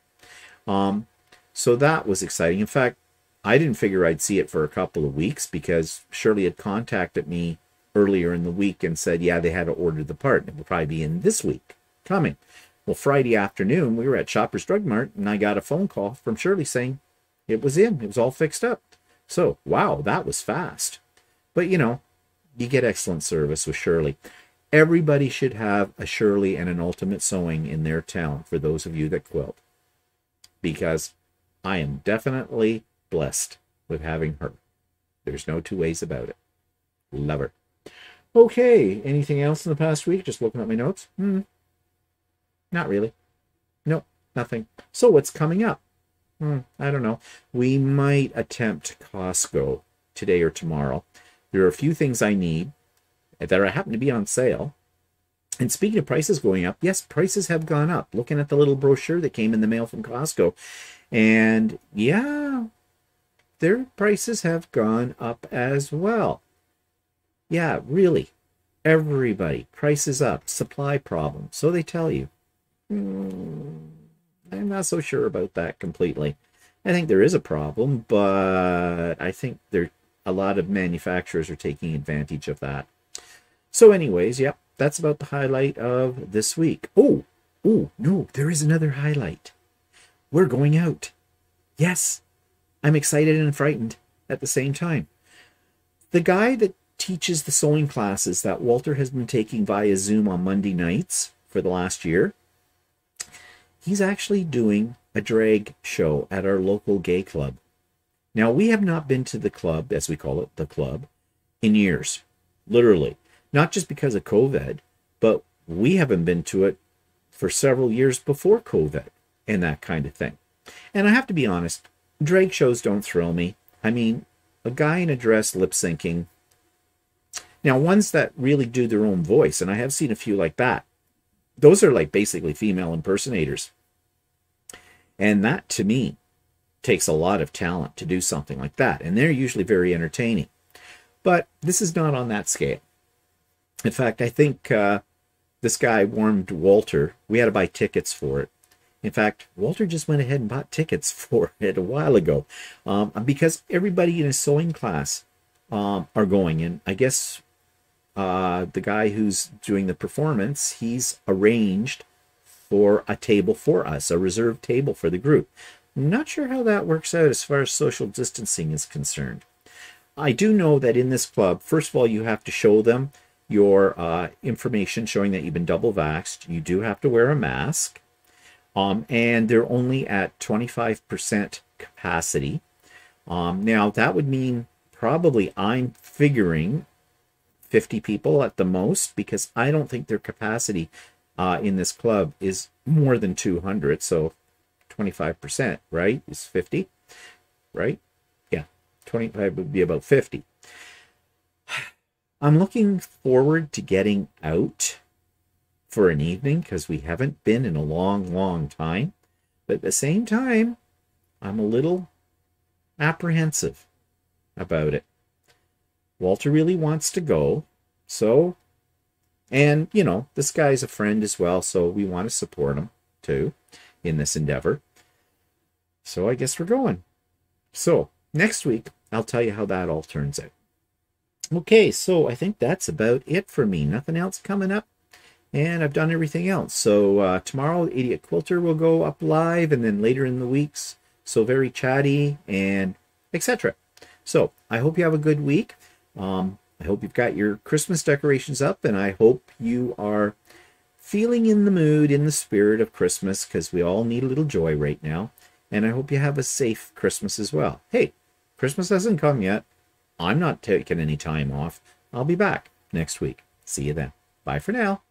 So that was exciting. In fact, I didn't figure I'd see it for a couple of weeks because Shirley had contacted me earlier in the week and said, yeah, they had to order the part. It will probably be in this week coming. Well, Friday afternoon, we were at Shoppers Drug Mart, and I got a phone call from Shirley saying it was in. It was all fixed up. So, wow, that was fast. But, you know, you get excellent service with Shirley. Everybody should have a Shirley and an Ultimate Sewing in their town, for those of you that quilt. Because I am definitely blessed with having her. There's no two ways about it. Love her. Okay, anything else in the past week? Just looking at my notes. Not really. Nope, nothing. So what's coming up? I don't know. We might attempt Costco today or tomorrow. There are a few things I need that are happen to be on sale. And speaking of prices going up, yes, prices have gone up. Looking at the little brochure that came in the mail from Costco. And yeah, their prices have gone up as well. Yeah, really. Everybody. Prices up. Supply problem. So they tell you. I'm not so sure about that completely. I think there is a problem, but I think a lot of manufacturers are taking advantage of that. So anyways, yep, that's about the highlight of this week. Oh, no, there is another highlight. We're going out. Yes, I'm excited and frightened at the same time. The guy that teaches the sewing classes that Walter has been taking via Zoom on Monday nights for the last year, he's actually doing a drag show at our local gay club. Now, we have not been to the club, as we call it, the club, in years. Literally. Not just because of COVID, but we haven't been to it for several years before COVID and that kind of thing. And I have to be honest, drag shows don't thrill me. I mean, a guy in a dress lip syncing. Now, ones that really do their own voice, and I have seen a few like that. Those are like basically female impersonators. And that, to me, takes a lot of talent to do something like that. And they're usually very entertaining. But this is not on that scale. In fact, I think this guy warmed Walter. We had to buy tickets for it. In fact, Walter just went ahead and bought tickets for it a while ago. Because everybody in his sewing class are going. And I guess the guy who's doing the performance, he's arranged for a table for us, a reserved table for the group. Not sure how that works out as far as social distancing is concerned. I do know that in this club, first of all, you have to show them your information showing that you've been double vaxxed. You do have to wear a mask. And they're only at 25% capacity. Now, that would mean probably I'm figuring 50 people at the most, because I don't think their capacity in this club is more than 200. So 25%, right, is 50, right? Yeah, 25 would be about 50. I'm looking forward to getting out for an evening because we haven't been in a long time. But at the same time, I'm a little apprehensive about it. Walter really wants to go. So, and, you know, this guy's a friend as well, so we want to support him, too, in this endeavor. So I guess we're going. So, next week, I'll tell you how that all turns out. Okay, so I think that's about it for me. Nothing else coming up, and I've done everything else. So, tomorrow, Idiot Quilter will go up live, and then later in the weeks, So Very Chatty, and etc. So, I hope you have a good week. I hope you've got your Christmas decorations up, and I hope you are feeling in the mood, in the spirit of Christmas, because we all need a little joy right now. And I hope you have a safe Christmas as well. Hey, Christmas hasn't come yet. I'm not taking any time off. I'll be back next week. See you then. Bye for now.